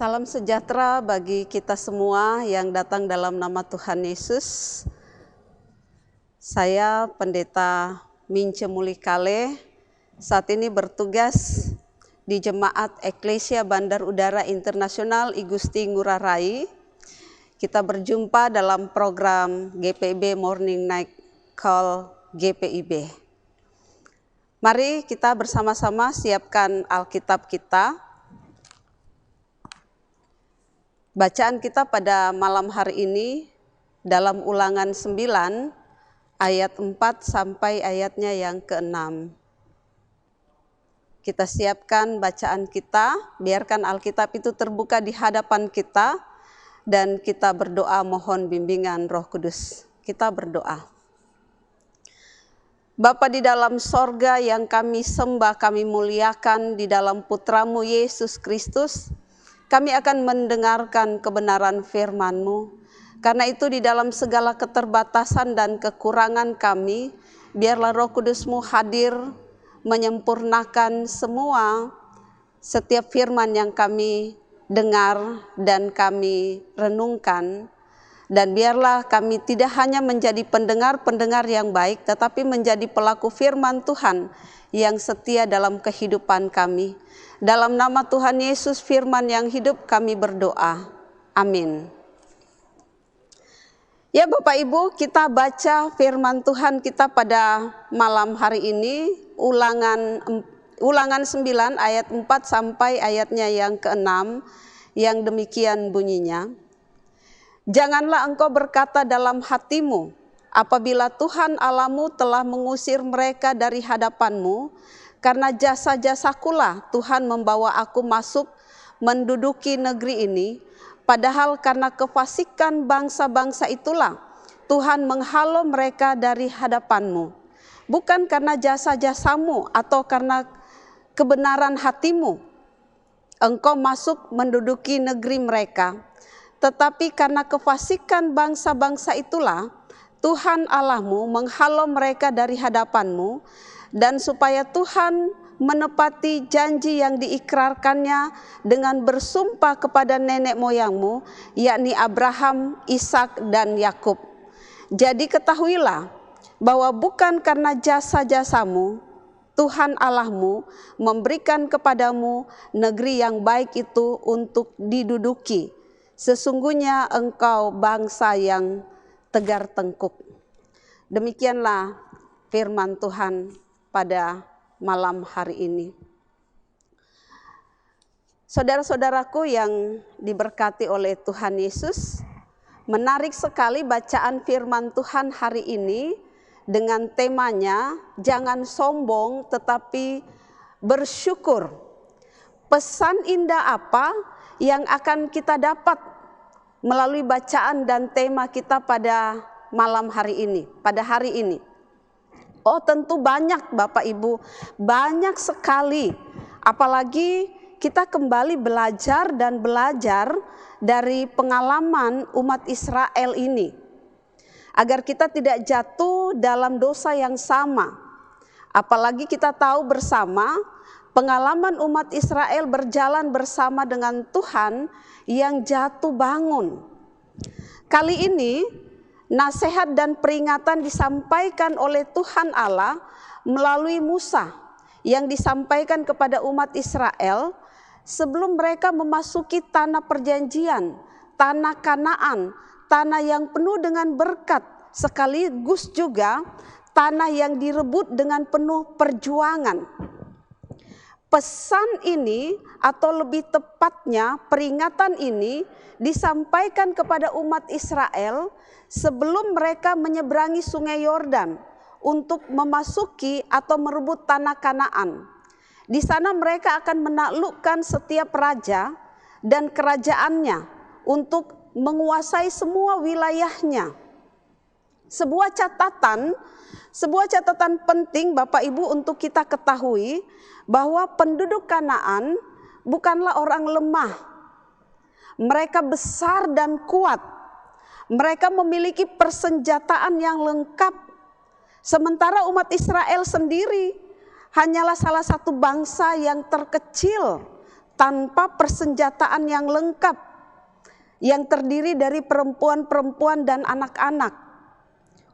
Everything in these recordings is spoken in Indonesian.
Salam sejahtera bagi kita semua yang datang dalam nama Tuhan Yesus. Saya Pendeta Mince Mulikale, saat ini bertugas di Jemaat Eklesia Bandar Udara Internasional I Gusti Ngurah Rai. Kita berjumpa dalam program GPIB Morning Night Call GPIB. Mari kita bersama-sama siapkan Alkitab kita. Bacaan kita pada malam hari ini dalam Ulangan 9 ayat 4 sampai ayatnya yang ke-6. Kita siapkan bacaan kita, biarkan Alkitab itu terbuka di hadapan kita dan kita berdoa mohon bimbingan Roh Kudus. Kita berdoa. Bapa di dalam sorga yang kami sembah, kami muliakan di dalam Putramu Yesus Kristus, kami akan mendengarkan kebenaran firman-Mu. Karena itu di dalam segala keterbatasan dan kekurangan kami, biarlah Roh Kudus-Mu hadir menyempurnakan setiap firman yang kami dengar dan kami renungkan. Dan biarlah kami tidak hanya menjadi pendengar-pendengar yang baik, tetapi menjadi pelaku firman Tuhan yang setia dalam kehidupan kami. Dalam nama Tuhan Yesus firman yang hidup kami berdoa. Amin. Ya Bapak Ibu, kita baca firman Tuhan kita pada malam hari ini, Ulangan 9 ayat 4 sampai ayatnya yang ke-6, yang demikian bunyinya. Janganlah engkau berkata dalam hatimu, apabila Tuhan Allahmu telah mengusir mereka dari hadapanmu, karena jasa-jasakulah Tuhan membawa aku masuk menduduki negeri ini, padahal karena kefasikan bangsa-bangsa itulah Tuhan menghalau mereka dari hadapanmu. Bukan karena jasa-jasamu atau karena kebenaran hatimu, engkau masuk menduduki negeri mereka, tetapi karena kefasikan bangsa-bangsa itulah Tuhan Allahmu menghalau mereka dari hadapanmu, dan supaya Tuhan menepati janji yang diikrarkannya dengan bersumpah kepada nenek moyangmu, yakni Abraham, Ishak, dan Yakub. Jadi ketahuilah bahwa bukan karena jasa-jasamu, Tuhan Allahmu memberikan kepadamu negeri yang baik itu untuk diduduki. Sesungguhnya engkau bangsa yang tegar tengkuk. Demikianlah firman Tuhan pada malam hari ini. Saudara-saudaraku yang diberkati oleh Tuhan Yesus, menarik sekali bacaan firman Tuhan hari ini dengan temanya jangan sombong tetapi bersyukur. Pesan indah apa yang akan kita dapat melalui bacaan dan tema kita pada malam hari ini, pada hari ini? Oh tentu banyak Bapak Ibu, banyak sekali. Apalagi kita kembali belajar dari pengalaman umat Israel ini. Agar kita tidak jatuh dalam dosa yang sama. Apalagi kita tahu bersama pengalaman umat Israel berjalan bersama dengan Tuhan yang jatuh bangun. Kali ini nasihat dan peringatan disampaikan oleh Tuhan Allah melalui Musa yang disampaikan kepada umat Israel sebelum mereka memasuki tanah perjanjian, tanah Kanaan, tanah yang penuh dengan berkat, sekaligus juga tanah yang direbut dengan penuh perjuangan. Pesan ini atau lebih tepatnya peringatan ini disampaikan kepada umat Israel sebelum mereka menyeberangi sungai Yordan untuk memasuki atau merebut tanah Kanaan. Di sana mereka akan menaklukkan setiap raja dan kerajaannya untuk menguasai semua wilayahnya. Sebuah catatan penting Bapak Ibu untuk kita ketahui bahwa penduduk Kanaan bukanlah orang lemah. Mereka besar dan kuat. Mereka memiliki persenjataan yang lengkap. Sementara umat Israel sendiri hanyalah salah satu bangsa yang terkecil, tanpa persenjataan yang lengkap, yang terdiri dari perempuan-perempuan dan anak-anak.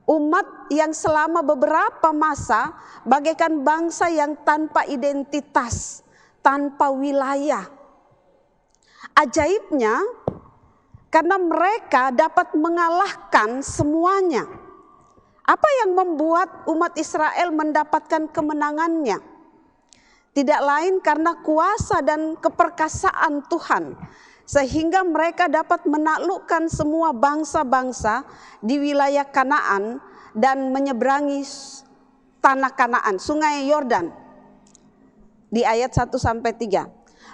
Umat yang selama beberapa masa bagaikan bangsa yang tanpa identitas, tanpa wilayah. Ajaibnya, karena mereka dapat mengalahkan semuanya. Apa yang membuat umat Israel mendapatkan kemenangannya? Tidak lain karena kuasa dan keperkasaan Tuhan, sehingga mereka dapat menaklukkan semua bangsa-bangsa di wilayah Kanaan dan menyeberangi tanah Kanaan, sungai Yordan, di ayat 1-3.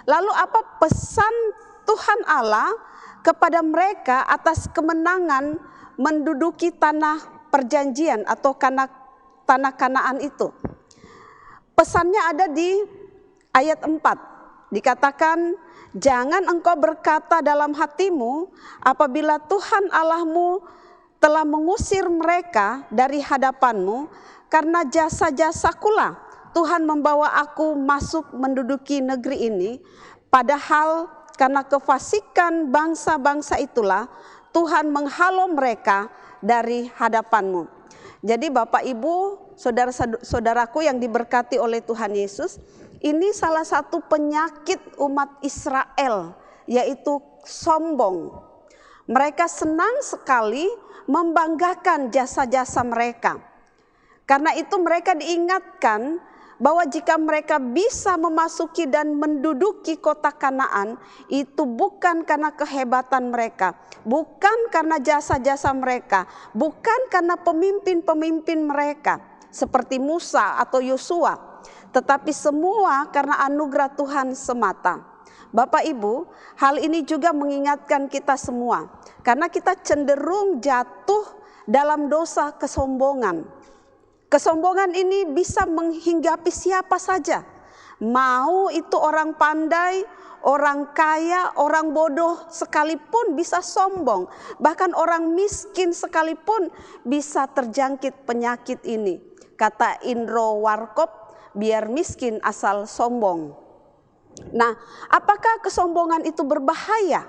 Lalu apa pesan Tuhan Allah kepada mereka atas kemenangan menduduki tanah perjanjian atau tanah Kanaan itu? Pesannya ada di ayat 4. Dikatakan, jangan engkau berkata dalam hatimu, apabila Tuhan Allahmu telah mengusir mereka dari hadapanmu, karena jasa-jasakulah Tuhan membawa aku masuk menduduki negeri ini. Padahal karena kefasikan bangsa-bangsa itulah Tuhan menghalau mereka dari hadapanmu. Jadi Bapak Ibu, saudara-saudaraku yang diberkati oleh Tuhan Yesus, ini salah satu penyakit umat Israel, yaitu sombong. Mereka senang sekali membanggakan jasa-jasa mereka. Karena itu mereka diingatkan bahwa jika mereka bisa memasuki dan menduduki kota Kanaan, itu bukan karena kehebatan mereka, bukan karena jasa-jasa mereka, bukan karena pemimpin-pemimpin mereka seperti Musa atau Yosua, tetapi semua karena anugerah Tuhan semata. Bapak Ibu, hal ini juga mengingatkan kita semua, karena kita cenderung jatuh dalam dosa kesombongan. Kesombongan ini bisa menghinggapi siapa saja. Mau itu orang pandai, orang kaya, orang bodoh sekalipun bisa sombong. Bahkan orang miskin sekalipun bisa terjangkit penyakit ini. Kata Indro Warkop, biar miskin asal sombong. Nah, apakah kesombongan itu berbahaya?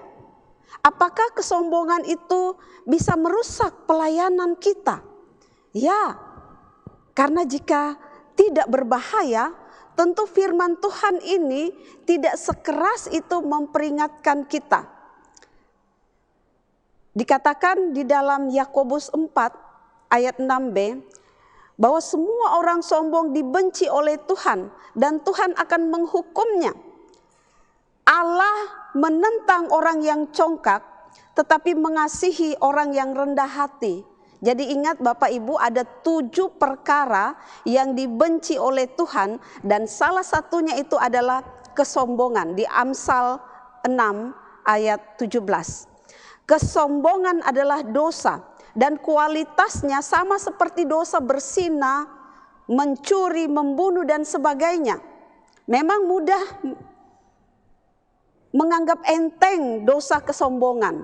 Apakah kesombongan itu bisa merusak pelayanan kita? Ya, karena jika tidak berbahaya, tentu firman Tuhan ini tidak sekeras itu memperingatkan kita. Dikatakan di dalam Yakobus 4 ayat 6b, bahwa semua orang sombong dibenci oleh Tuhan dan Tuhan akan menghukumnya. Allah menentang orang yang congkak, tetapi mengasihi orang yang rendah hati. Jadi ingat Bapak Ibu, ada 7 perkara yang dibenci oleh Tuhan, dan salah satunya itu adalah kesombongan. Di Amsal 6 ayat 17. Kesombongan adalah dosa, dan kualitasnya sama seperti dosa berzina, mencuri, membunuh dan sebagainya. Memang mudah menganggap enteng dosa kesombongan.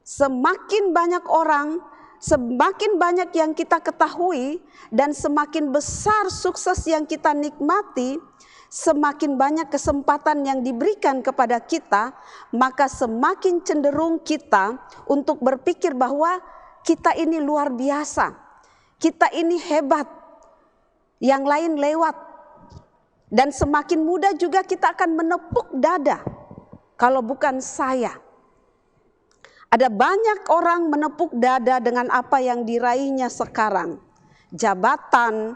Semakin banyak orang, semakin banyak yang kita ketahui, dan semakin besar sukses yang kita nikmati, semakin banyak kesempatan yang diberikan kepada kita, maka semakin cenderung kita untuk berpikir bahwa kita ini luar biasa, kita ini hebat, yang lain lewat. Dan semakin mudah juga kita akan menepuk dada, kalau bukan saya. Ada banyak orang menepuk dada dengan apa yang diraihnya sekarang. Jabatan,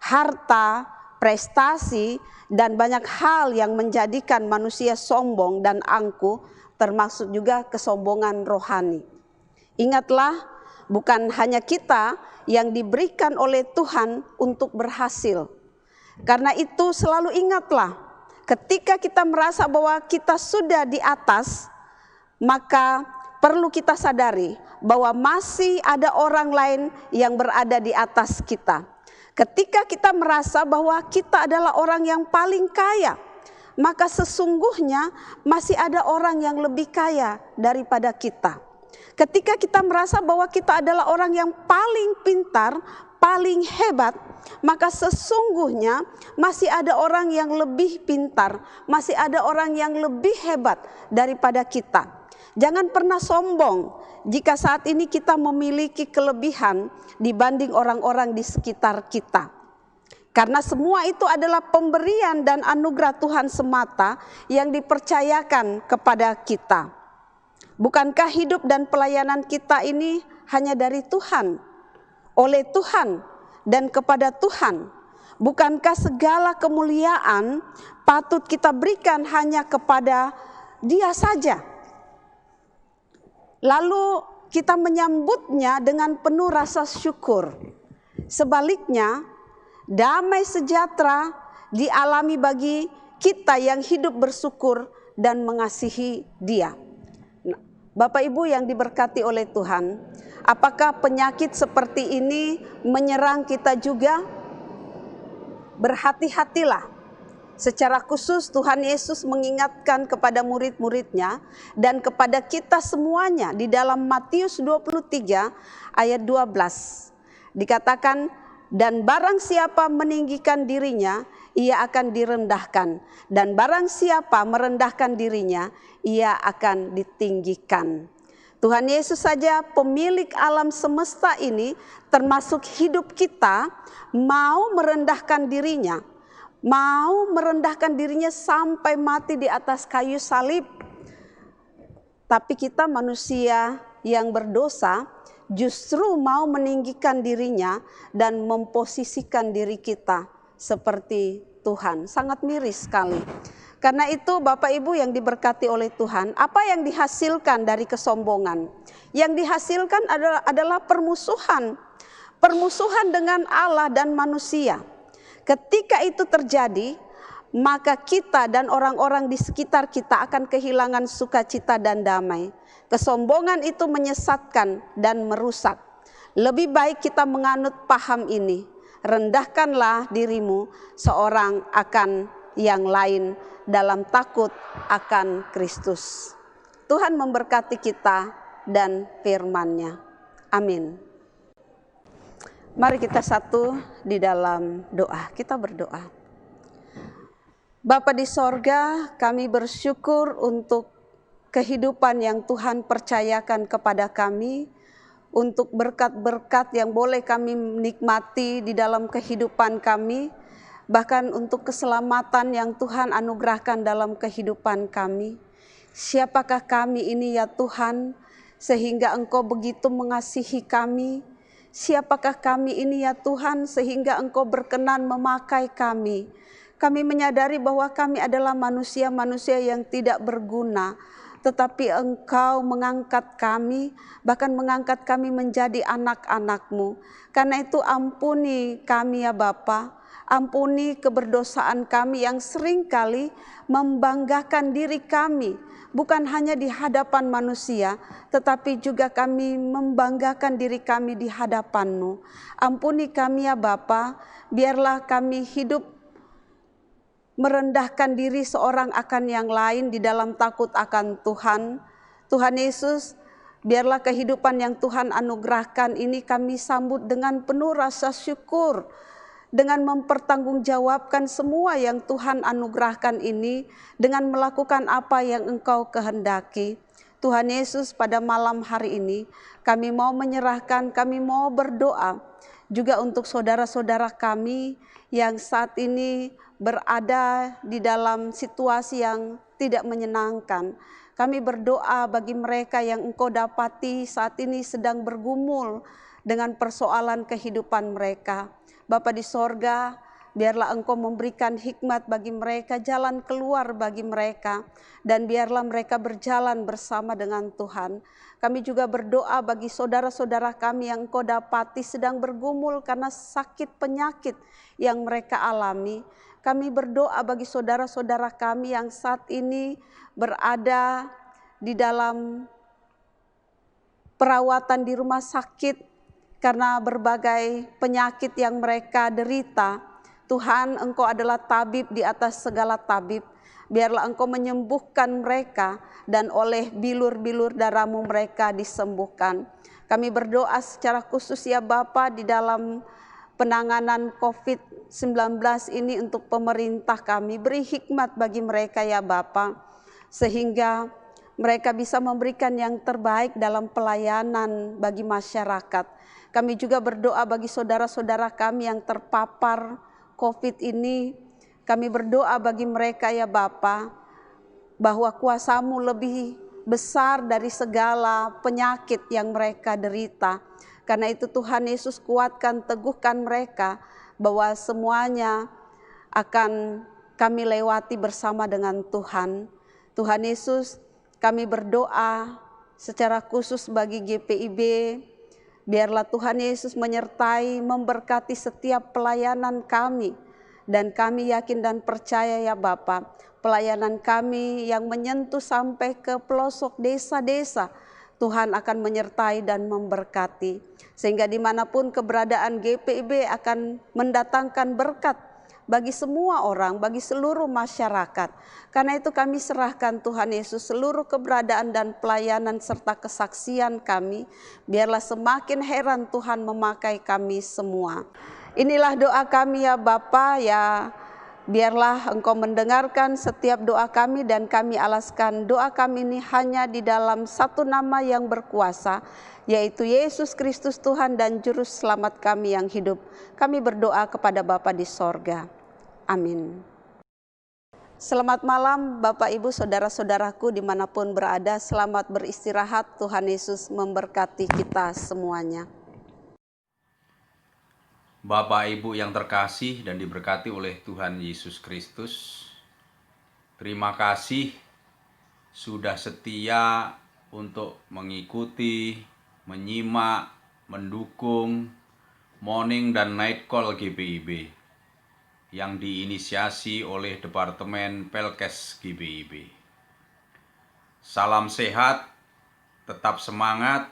harta, prestasi, dan banyak hal yang menjadikan manusia sombong dan angkuh, termasuk juga kesombongan rohani. Ingatlah, bukan hanya kita yang diberikan oleh Tuhan untuk berhasil. Karena itu selalu ingatlah, ketika kita merasa bahwa kita sudah di atas, maka perlu kita sadari bahwa masih ada orang lain yang berada di atas kita. Ketika kita merasa bahwa kita adalah orang yang paling kaya, maka sesungguhnya masih ada orang yang lebih kaya daripada kita. Ketika kita merasa bahwa kita adalah orang yang paling pintar, paling hebat, maka sesungguhnya masih ada orang yang lebih pintar, masih ada orang yang lebih hebat daripada kita. Jangan pernah sombong jika saat ini kita memiliki kelebihan dibanding orang-orang di sekitar kita. Karena semua itu adalah pemberian dan anugerah Tuhan semata yang dipercayakan kepada kita. Bukankah hidup dan pelayanan kita ini hanya dari Tuhan, oleh Tuhan, dan kepada Tuhan? Bukankah segala kemuliaan patut kita berikan hanya kepada Dia saja? Lalu kita menyambutnya dengan penuh rasa syukur. Sebaliknya, damai sejahtera dialami bagi kita yang hidup bersyukur dan mengasihi Dia. Nah, Bapak Ibu yang diberkati oleh Tuhan, apakah penyakit seperti ini menyerang kita juga? Berhati-hatilah. Secara khusus Tuhan Yesus mengingatkan kepada murid-muridnya dan kepada kita semuanya di dalam Matius 23 ayat 12. Dikatakan, dan barang siapa meninggikan dirinya, ia akan direndahkan. Dan barang siapa merendahkan dirinya, ia akan ditinggikan. Tuhan Yesus saja, pemilik alam semesta ini, termasuk hidup kita, mau merendahkan dirinya. Mau merendahkan dirinya sampai mati di atas kayu salib. Tapi kita manusia yang berdosa justru mau meninggikan dirinya dan memposisikan diri kita seperti Tuhan. Sangat miris sekali. Karena itu Bapak Ibu yang diberkati oleh Tuhan, apa yang dihasilkan dari kesombongan? Yang dihasilkan adalah permusuhan. Permusuhan dengan Allah dan manusia. Ketika itu terjadi, maka kita dan orang-orang di sekitar kita akan kehilangan sukacita dan damai. Kesombongan itu menyesatkan dan merusak. Lebih baik kita menganut paham ini. Rendahkanlah dirimu seorang akan yang lain dalam takut akan Kristus. Tuhan memberkati kita dan firman-Nya. Amin. Mari kita satu di dalam doa. Kita berdoa. Bapa di sorga, kami bersyukur untuk kehidupan yang Tuhan percayakan kepada kami, untuk berkat-berkat yang boleh kami nikmati di dalam kehidupan kami, bahkan untuk keselamatan yang Tuhan anugerahkan dalam kehidupan kami. Siapakah kami ini ya Tuhan, sehingga Engkau begitu mengasihi kami? Siapakah kami ini ya Tuhan, sehingga Engkau berkenan memakai kami? Kami menyadari bahwa kami adalah manusia-manusia yang tidak berguna, tetapi Engkau mengangkat kami, bahkan mengangkat kami menjadi anak-anak-Mu. Karena itu ampuni kami ya Bapa, ampuni keberdosaan kami yang seringkali membanggakan diri kami, bukan hanya di hadapan manusia, tetapi juga kami membanggakan diri kami di hadapan-Mu. Ampuni kami ya Bapa, biarlah kami hidup merendahkan diri seorang akan yang lain di dalam takut akan Tuhan. Tuhan Yesus, biarlah kehidupan yang Tuhan anugerahkan ini kami sambut dengan penuh rasa syukur, dengan mempertanggungjawabkan semua yang Tuhan anugerahkan ini, dengan melakukan apa yang Engkau kehendaki. Tuhan Yesus, pada malam hari ini kami mau menyerahkan, kami mau berdoa juga untuk saudara-saudara kami yang saat ini berada di dalam situasi yang tidak menyenangkan. Kami berdoa bagi mereka yang Engkau dapati saat ini sedang bergumul dengan persoalan kehidupan mereka. Bapa di sorga, biarlah Engkau memberikan hikmat bagi mereka, jalan keluar bagi mereka, dan biarlah mereka berjalan bersama dengan Tuhan. Kami juga berdoa bagi saudara-saudara kami yang Engkau dapati sedang bergumul karena sakit penyakit yang mereka alami. Kami berdoa bagi saudara-saudara kami yang saat ini berada di dalam perawatan di rumah sakit karena berbagai penyakit yang mereka derita. Tuhan, Engkau adalah tabib di atas segala tabib. Biarlah Engkau menyembuhkan mereka dan oleh bilur-bilur darah-Mu mereka disembuhkan. Kami berdoa secara khusus ya Bapa di dalam penanganan COVID-19 ini untuk pemerintah kami. Beri hikmat bagi mereka ya Bapa, sehingga mereka bisa memberikan yang terbaik dalam pelayanan bagi masyarakat. Kami juga berdoa bagi saudara-saudara kami yang terpapar COVID ini. Kami berdoa bagi mereka ya Bapa, bahwa kuasa-Mu lebih besar dari segala penyakit yang mereka derita. Karena itu Tuhan Yesus, kuatkan, teguhkan mereka bahwa semuanya akan kami lewati bersama dengan Tuhan. Tuhan Yesus, kami berdoa secara khusus bagi GPIB, biarlah Tuhan Yesus menyertai, memberkati setiap pelayanan kami. Dan kami yakin dan percaya ya Bapa, pelayanan kami yang menyentuh sampai ke pelosok desa-desa, Tuhan akan menyertai dan memberkati. Sehingga dimanapun keberadaan GPIB akan mendatangkan berkat bagi semua orang, bagi seluruh masyarakat. Karena itu kami serahkan Tuhan Yesus seluruh keberadaan dan pelayanan serta kesaksian kami. Biarlah semakin heran Tuhan memakai kami semua. Inilah doa kami ya Bapa, ya biarlah Engkau mendengarkan setiap doa kami, dan kami alaskan doa kami ini hanya di dalam satu nama yang berkuasa, yaitu Yesus Kristus Tuhan dan Juru Selamat kami yang hidup. Kami berdoa kepada Bapa di sorga. Amin. Selamat malam Bapak Ibu saudara-saudaraku dimanapun berada, selamat beristirahat. Tuhan Yesus memberkati kita semuanya. Bapak Ibu yang terkasih dan diberkati oleh Tuhan Yesus Kristus, terima kasih sudah setia untuk mengikuti, menyimak, mendukung morning dan night call GPIB yang diinisiasi oleh Departemen Pelkes GPIB. Salam sehat, tetap semangat,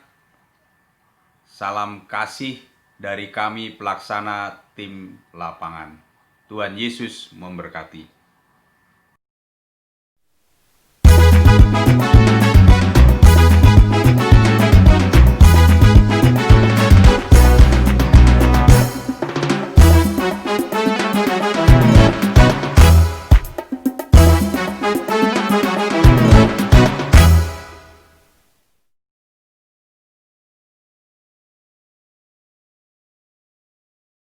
salam kasih dari kami pelaksana tim lapangan. Tuhan Yesus memberkati.